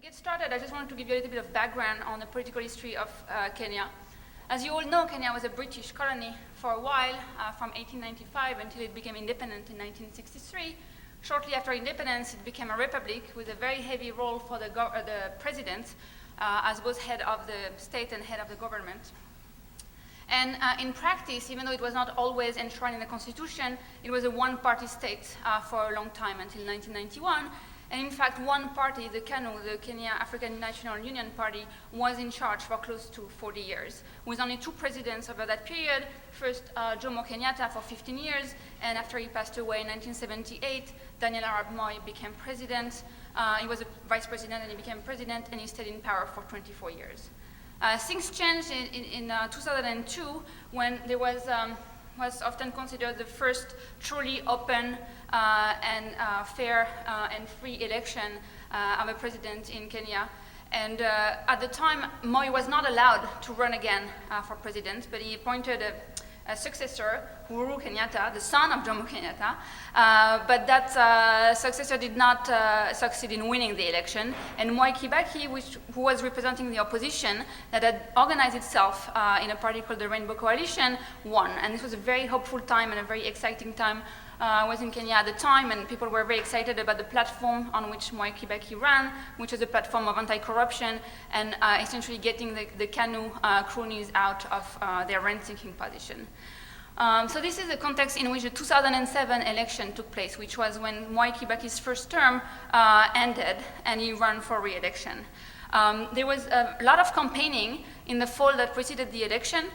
get started, I just wanted to give you a little bit of background on the political history of Kenya. As you all know, Kenya was a British colony for a while, from 1895 until it became independent in 1963. Shortly after independence, it became a republic with a very heavy role for the president as both head of the state and head of the government. And in practice, even though it was not always enshrined in the constitution, it was a one-party state for a long time until 1991. And in fact, one party, the KANU, the Kenya African National Union Party, was in charge for close to 40 years, with only two presidents over that period. First, Jomo Kenyatta for 15 years, and after he passed away in 1978, Daniel Arap Moi became president. He was a vice president and he became president, and he stayed in power for 24 years. Things changed in 2002 when there was often considered the first truly open and fair and free election of a president in Kenya. And at the time, Moi was not allowed to run again for president, but he appointed a successor, Uhuru Kenyatta, the son of Jomo Kenyatta, but that successor did not succeed in winning the election, and Mwai Kibaki, who was representing the opposition that had organized itself in a party called the Rainbow Coalition, won. And this was a very hopeful time and a very exciting time. I was in Kenya at the time, and people were very excited about the platform on which Mwai Kibaki ran, which was a platform of anti-corruption and essentially getting the KANU cronies out of their rent-seeking position. So this is the context in which the 2007 election took place, which was when Mwai Kibaki's first term ended and he ran for re-election. There was a lot of campaigning in the fall that preceded the election.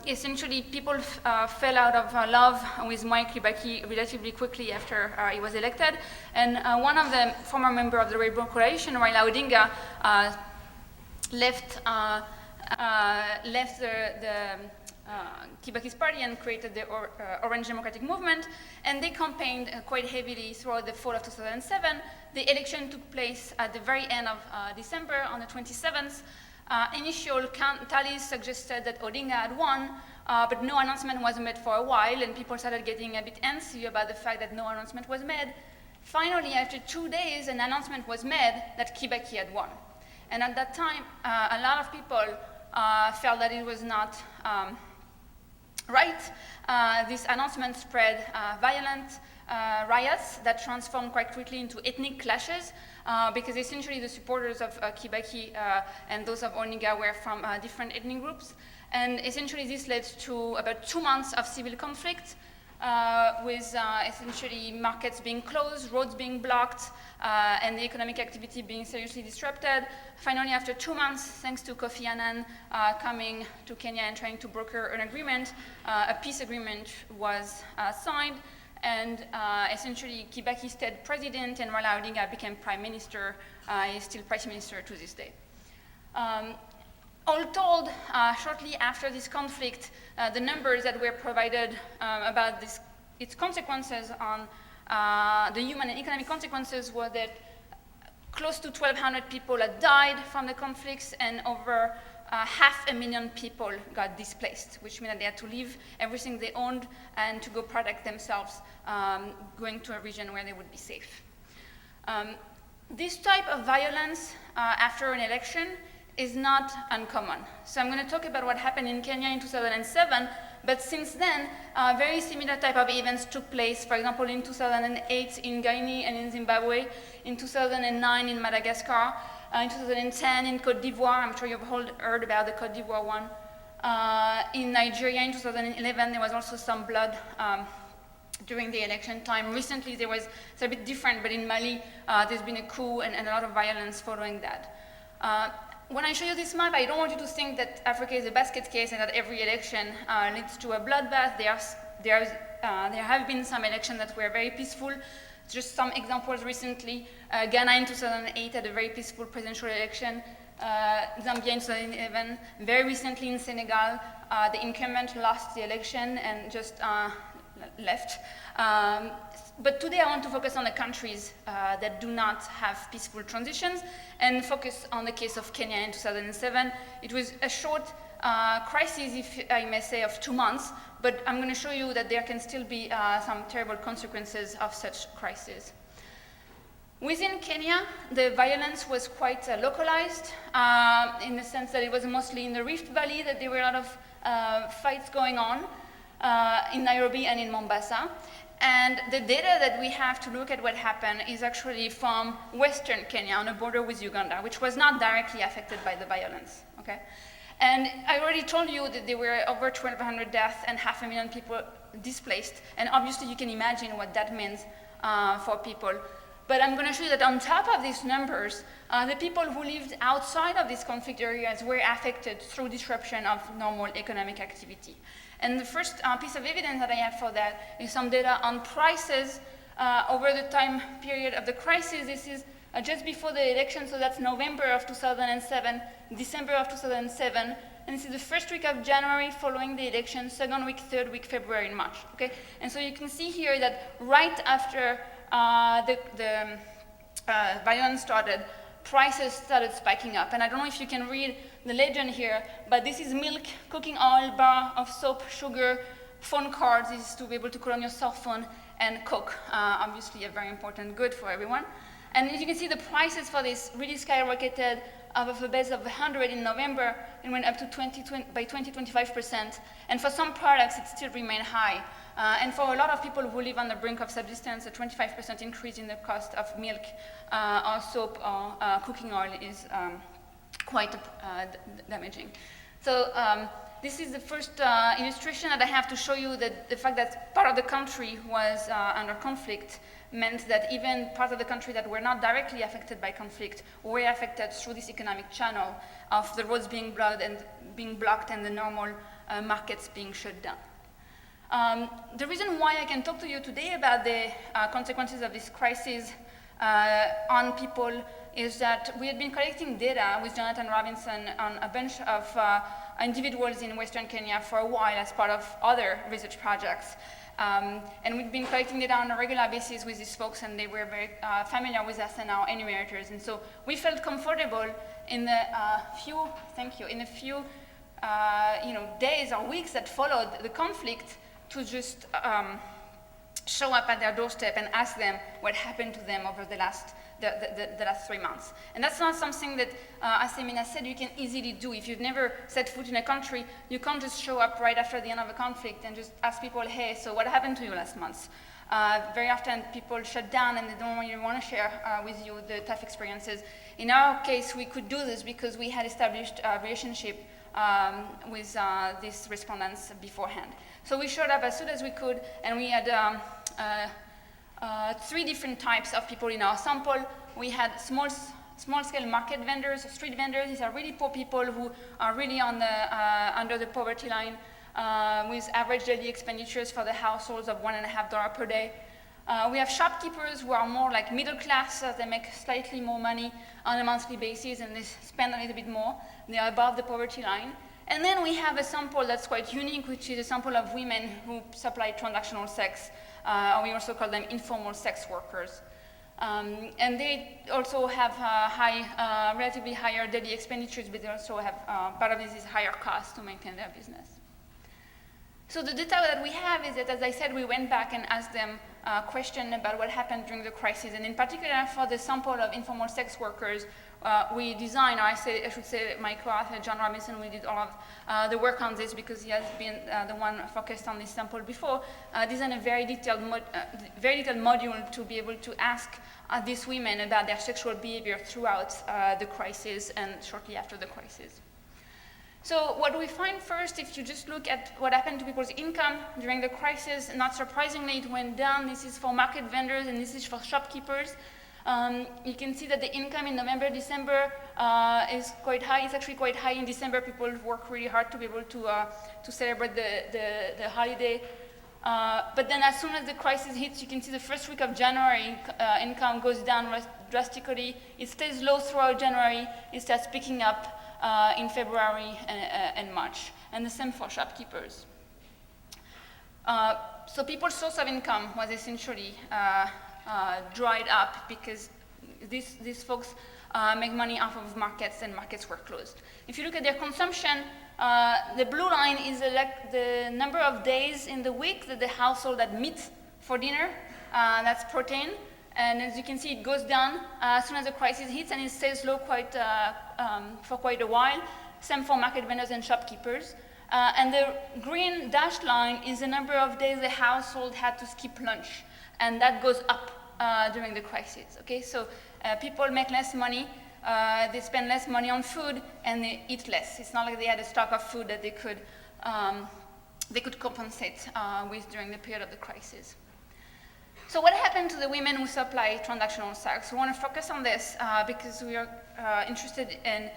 Essentially, people fell out of love with Mwai Kibaki relatively quickly after he was elected. And one of the former members of the Rainbow Coalition, Raila Odinga, left Kibaki's party and created the Orange Democratic Movement, and they campaigned quite heavily throughout the fall of 2007. The election took place at the very end of December, on the 27th. Initial tallies suggested that Odinga had won, but no announcement was made for a while, and people started getting a bit antsy about the fact that no announcement was made. Finally, after 2 days, an announcement was made that Kibaki had won. And at that time, a lot of people felt that it was not right. This announcement spread violent riots that transformed quite quickly into ethnic clashes because essentially the supporters of Kibaki and those of Odinga were from different ethnic groups. And essentially this led to about 2 months of civil conflict with essentially markets being closed, roads being blocked, and the economic activity being seriously disrupted. Finally, after 2 months, thanks to Kofi Annan coming to Kenya and trying to broker an agreement, a peace agreement was signed, and essentially Kibaki stayed president and Raila Odinga became prime minister. He is still prime minister to this day. All told, shortly after this conflict, the numbers that were provided about its consequences on the human and economic consequences were that close to 1,200 people had died from the conflicts, and over 500,000 people got displaced, which meant that they had to leave everything they owned and to go protect themselves, going to a region where they would be safe. This type of violence after an election is not uncommon. So I'm going to talk about what happened in Kenya in 2007, but since then, very similar type of events took place, for example, in 2008 in Guinea and in Zimbabwe, in 2009 in Madagascar, in 2010 in Côte d'Ivoire. I'm sure you've all heard about the Côte d'Ivoire one. In Nigeria in 2011, there was also some blood during the election time. Recently, it's a bit different, but in Mali, there's been a coup and a lot of violence following that. When I show you this map, I don't want you to think that Africa is a basket case and that every election leads to a bloodbath. There have been some elections that were very peaceful. Just some examples recently. Ghana in 2008 had a very peaceful presidential election. Zambia in 2011. Very recently in Senegal, the incumbent lost the election and just left. But today I want to focus on the countries that do not have peaceful transitions and focus on the case of Kenya in 2007. It was a short crisis, if I may say, of 2 months, but I'm going to show you that there can still be some terrible consequences of such crises. Within Kenya, the violence was quite localized in the sense that it was mostly in the Rift Valley that there were a lot of fights going on in Nairobi and in Mombasa. And the data that we have to look at what happened is actually from Western Kenya on the border with Uganda, which was not directly affected by the violence. Okay? And I already told you that there were over 1,200 deaths and 500,000 people displaced. And obviously you can imagine what that means for people. But I'm going to show you that on top of these numbers, the people who lived outside of these conflict areas were affected through disruption of normal economic activity. And the first piece of evidence that I have for that is some data on prices over the time period of the crisis. This is just before the election, so that's November of 2007, December of 2007, and this is the first week of January following the election, second week, third week, February, and March. Okay? And so you can see here that right after the violence started, prices started spiking up. And I don't know if you can read the legend here, but this is milk, cooking oil, bar of soap, sugar, phone cards. This is to be able to call on your cell phone, and Coke, obviously a very important good for everyone. And as you can see, the prices for this really skyrocketed of a base of 100 in November and went up to 25%. And for some products, it still remained high. And for a lot of people who live on the brink of subsistence, a 25% increase in the cost of milk or soap or cooking oil is quite damaging. So this is the first illustration that I have to show you that the fact that part of the country was under conflict meant that even parts of the country that were not directly affected by conflict were affected through this economic channel of the roads being blocked and the normal markets being shut down. The reason why I can talk to you today about the consequences of this crisis on people is that we had been collecting data with Jonathan Robinson on a bunch of individuals in Western Kenya for a while as part of other research projects. And we've been collecting data on a regular basis with these folks, and they were very familiar with us and our enumerators. And so we felt comfortable in the few days or weeks that followed the conflict to just show up at their doorstep and ask them what happened to them over the last 3 months. And that's not something that, as Semina said, you can easily do. If you've never set foot in a country, you can't just show up right after the end of a conflict and just ask people, hey, so what happened to you last month? Very often people shut down and they don't really want to share with you the tough experiences. In our case, we could do this because we had established a relationship with these respondents beforehand. So we showed up as soon as we could, and we had 3 different types of people in our sample. We had small-scale market vendors, street vendors. These are really poor people who are really on the, under the poverty line with average daily expenditures for the households of $1.50 per day. We have shopkeepers who are more like middle class. They make slightly more money on a monthly basis and they spend a little bit more. They are above the poverty line. And then we have a sample that's quite unique, which is a sample of women who supply transactional sex, or we also call them informal sex workers. And they also have relatively higher daily expenditures, but they also have, part of this is higher costs to maintain their business. So the data that we have is that, as I said, we went back and asked them questions about what happened during the crisis. And in particular, for the sample of informal sex workers, we designed, or I should say my co-author, John Robinson, we did all of the work on this because he has been the one focused on this sample before, designed a very detailed module to be able to ask these women about their sexual behavior throughout the crisis and shortly after the crisis. So what we find first, if you just look at what happened to people's income during the crisis, not surprisingly, it went down. This is for market vendors and this is for shopkeepers. You can see that the income in November, December is quite high. It's actually quite high in December. People work really hard to be able to celebrate the holiday. But then as soon as the crisis hits, you can see the first week of January, income goes down drastically. It stays low throughout January. It starts picking up in February and March. And the same for shopkeepers. So people's source of income was essentially dried up because these folks make money off of markets and markets were closed. If you look at their consumption, the blue line is the number of days in the week that the household had meat for dinner. That's protein. And as you can see, it goes down as soon as the crisis hits, and it stays low for quite a while. Same for market vendors and shopkeepers. And the green dashed line is the number of days the household had to skip lunch, and that goes up during the crisis. Okay, so people make less money, they spend less money on food, and they eat less. It's not like they had a stock of food that they could compensate with during the period of the crisis. So what happened to the women who supply transactional sex? We want to focus on this because we are interested in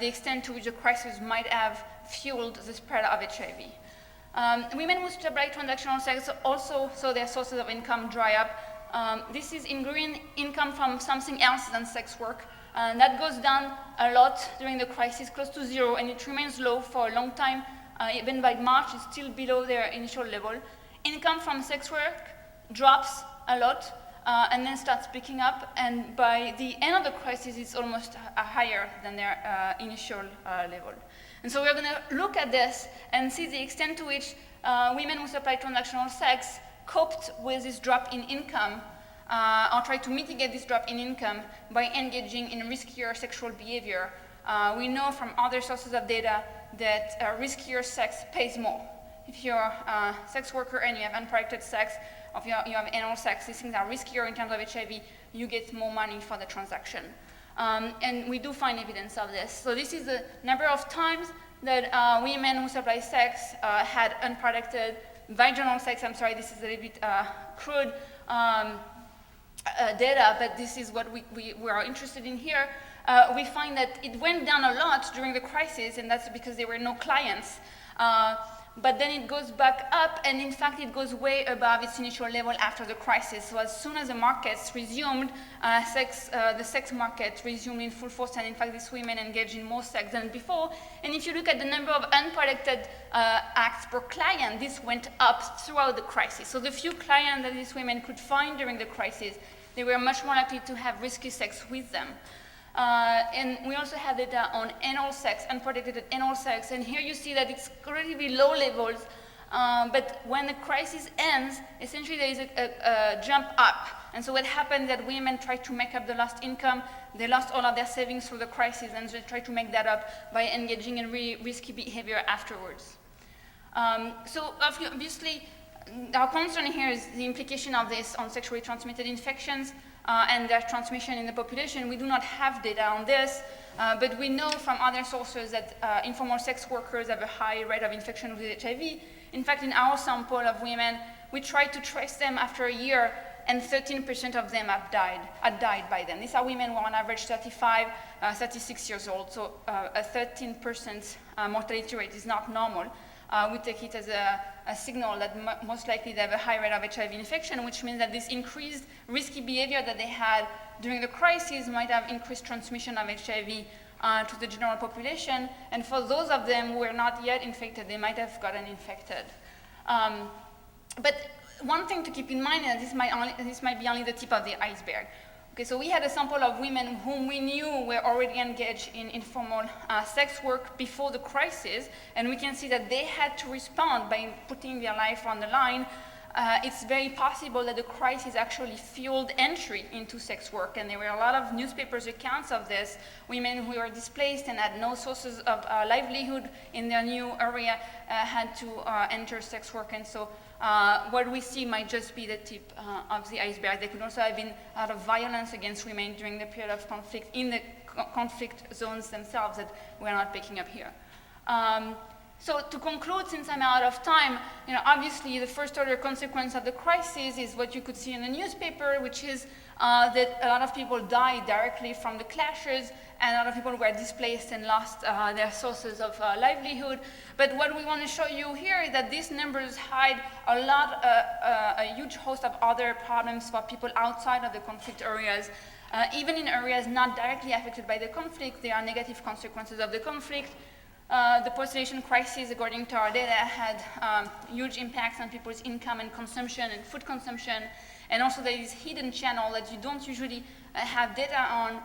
the extent to which the crisis might have fueled the spread of HIV. Women who supply transactional sex also saw their sources of income dry up. This is in green income from something else than sex work. And that goes down a lot during the crisis, close to zero, and it remains low for a long time. Even by March, it's still below their initial level. Income from sex work drops a lot and then starts picking up, and by the end of the crisis, it's almost higher than their initial level. And so we're going to look at this and see the extent to which women who supply transactional sex coped with this drop in income or tried to mitigate this drop in income by engaging in riskier sexual behavior. We know from other sources of data that riskier sex pays more. If you're a sex worker and you have unprotected sex, or if you have anal sex, these things are riskier in terms of HIV, you get more money for the transaction. And we do find evidence of this. So this is the number of times that women who supply sex had unprotected vaginal sex. I'm sorry, this is a little bit crude data, but this is what we are interested in here. We find that it went down a lot during the crisis, and that's because there were no clients. But then it goes back up, and in fact it goes way above its initial level after the crisis. So as soon as the markets resumed, the sex market resumed in full force, and in fact these women engaged in more sex than before. And if you look at the number of unprotected acts per client, this went up throughout the crisis. So the few clients that these women could find during the crisis, they were much more likely to have risky sex with them. And we also have data on anal sex, unprotected anal sex, and here you see that it's relatively low levels, but when the crisis ends, essentially there is a jump up. And so what happened is that women tried to make up the lost income, they lost all of their savings through the crisis, and they tried to make that up by engaging in really risky behavior afterwards. So obviously, our concern here is the implication of this on sexually transmitted infections and their transmission in the population. We do not have data on this, but we know from other sources that informal sex workers have a high rate of infection with HIV. In fact, in our sample of women, we tried to trace them after a year, and 13% of them had died by then. These are women who are on average 35, 36 years old, so a 13% mortality rate is not normal. We take it as a signal that most likely they have a high rate of HIV infection, which means that this increased risky behavior that they had during the crisis might have increased transmission of HIV to the general population. And for those of them who were not yet infected, they might have gotten infected. But one thing to keep in mind is that this might be only the tip of the iceberg. Okay, so we had a sample of women whom we knew were already engaged in informal sex work before the crisis, and we can see that they had to respond by putting their life on the line. It's very possible that the crisis actually fueled entry into sex work, and there were a lot of newspapers accounts of this. Women who were displaced and had no sources of livelihood in their new area had to enter sex work, and so what we see might just be the tip of the iceberg. There could also have been a lot of violence against women during the period of conflict in the conflict zones themselves that we're not picking up here. So to conclude, since I'm out of time, obviously the first order consequence of the crisis is what you could see in the newspaper, which is that a lot of people died directly from the clashes, and a lot of people were displaced and lost their sources of livelihood. But what we want to show you here is that these numbers hide a huge host of other problems for people outside of the conflict areas. Even in areas not directly affected by the conflict, there are negative consequences of the conflict. The post-nation crisis, according to our data, had huge impacts on people's income and consumption and food consumption. And also there is hidden channel that you don't usually have data on,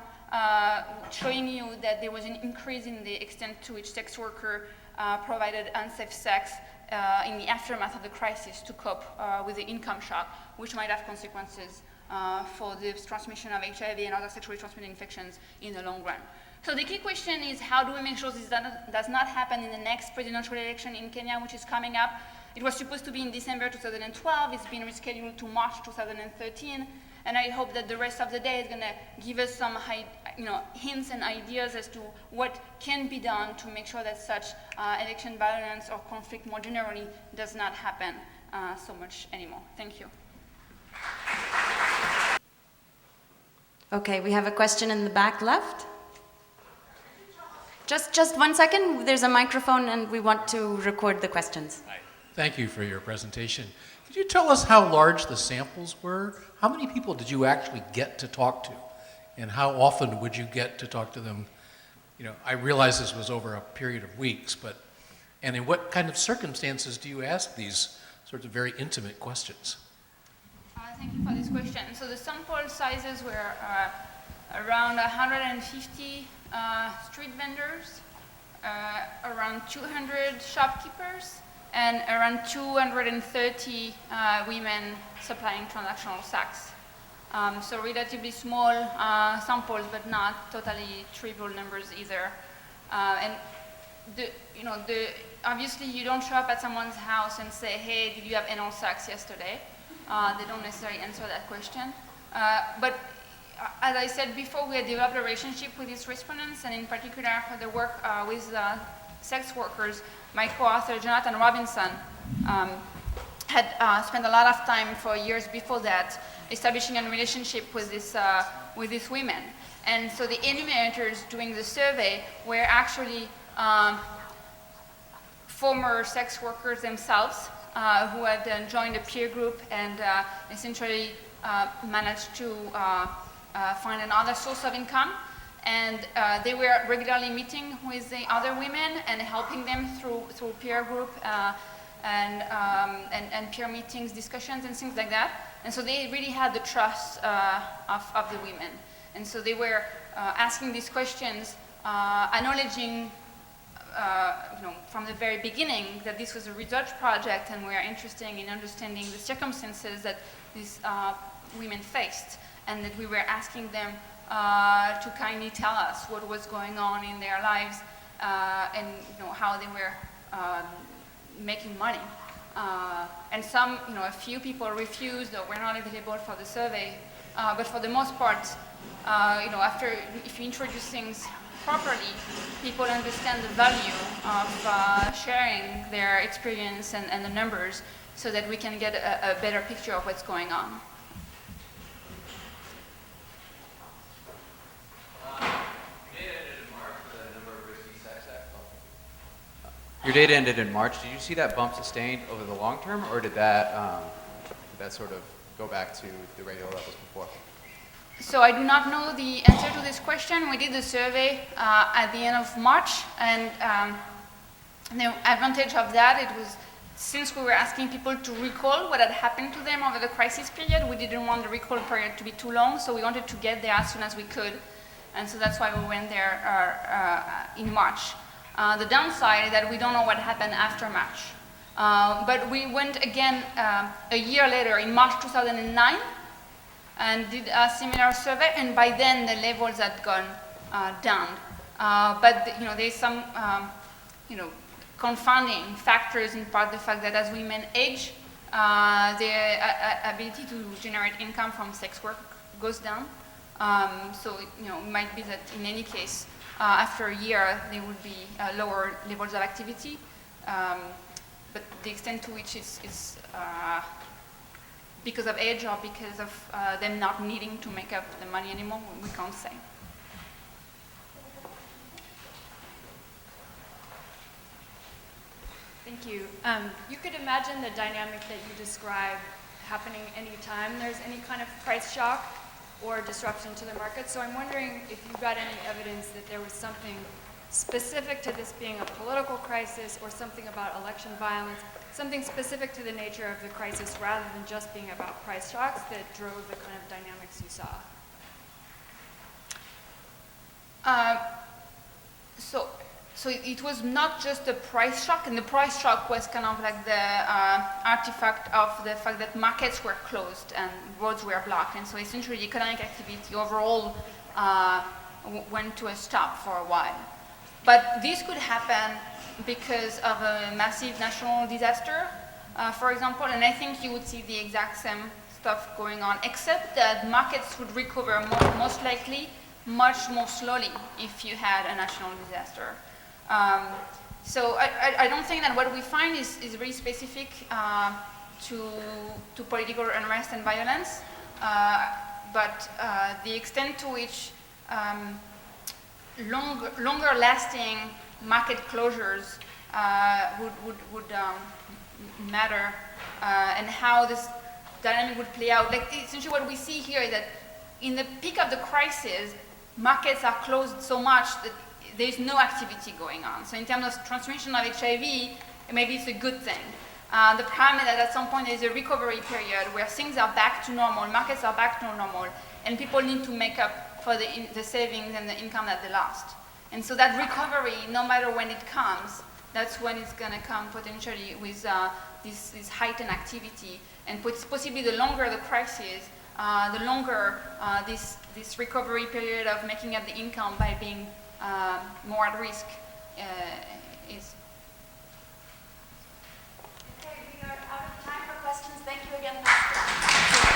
showing you that there was an increase in the extent to which sex worker provided unsafe sex in the aftermath of the crisis to cope with the income shock, which might have consequences for the transmission of HIV and other sexually transmitted infections in the long run. So the key question is, how do we make sure this does not happen in the next presidential election in Kenya, which is coming up? It was supposed to be in December 2012. It's been rescheduled to March 2013. And I hope that the rest of the day is going to give us some hints and ideas as to what can be done to make sure that such election violence or conflict more generally does not happen so much anymore. Thank you. Okay, we have a question in the back left. Just 1 second. There's a microphone and we want to record the questions. Hi. Thank you for your presentation. Could you tell us how large the samples were? How many people did you actually get to talk to? And how often would you get to talk to them? I realize this was over a period of weeks, and in what kind of circumstances do you ask these sorts of very intimate questions? Thank you for this question. So the sample sizes were around 150 street vendors, around 200 shopkeepers, and around 230 women supplying transactional sacks. So relatively small samples, but not totally trivial numbers either. And obviously you don't show up at someone's house and say, hey, did you have anal sacks yesterday? They don't necessarily answer that question. But as I said before, we had developed a relationship with these respondents, and in particular for the work with sex workers, my co-author Jonathan Robinson had spent a lot of time for years before that establishing a relationship with these women. And so the enumerators doing the survey were actually former sex workers themselves who had joined a peer group and essentially managed to find another source of income. And they were regularly meeting with the other women and helping them through peer group and peer meetings, discussions, and things like that. And so they really had the trust of the women. And so they were asking these questions, acknowledging from the very beginning that this was a research project and we are interested in understanding the circumstances that these women faced, and that we were asking them to kindly tell us what was going on in their lives and how they were making money. And some, a few people refused or were not available for the survey, but for the most part, if you introduce things properly, people understand the value of sharing their experience and the numbers so that we can get a better picture of what's going on. Your data ended in March. Did you see that bump sustained over the long term, or did that sort of go back to the regular levels before? So I do not know the answer to this question. We did the survey at the end of March, and the advantage of that, it was since we were asking people to recall what had happened to them over the crisis period, we didn't want the recall period to be too long, so we wanted to get there as soon as we could. And so that's why we went there in March. The downside is that we don't know what happened after March. But we went again a year later, in March 2009, and did a similar survey, and by then the levels had gone down. But there's some confounding factors, in part the fact that as women age, their ability to generate income from sex work goes down. So it might be that in any case, after a year, there would be lower levels of activity. But the extent to which it's because of age or because of them not needing to make up the money anymore, we can't say. Thank you. You could imagine the dynamic that you described happening anytime there's any kind of price shock or disruption to the market. So I'm wondering if you've got any evidence that there was something specific to this being a political crisis or something about election violence, something specific to the nature of the crisis rather than just being about price shocks that drove the kind of dynamics you saw. so it was not just a price shock, and the price shock was kind of like the artifact of the fact that markets were closed and roads were blocked, and so essentially economic activity overall went to a stop for a while. But this could happen because of a massive national disaster, for example, and I think you would see the exact same stuff going on, except that markets would recover most likely much more slowly if you had a national disaster. So I don't think that what we find is really specific to political unrest and violence, but the extent to which longer lasting market closures would matter, and how this dynamic would play out. Like, essentially what we see here is that in the peak of the crisis, markets are closed so much that there is no activity going on. So in terms of transmission of HIV, maybe it's a good thing. The problem is that at some point there's a recovery period where things are back to normal, markets are back to normal, and people need to make up for the savings and the income that they lost. And so that recovery, no matter when it comes, that's when it's going to come potentially with this heightened activity. And possibly the longer the crisis, the longer this recovery period of making up the income by being more at risk is. Okay, we are out of time for questions. Thank you again, Pascaline.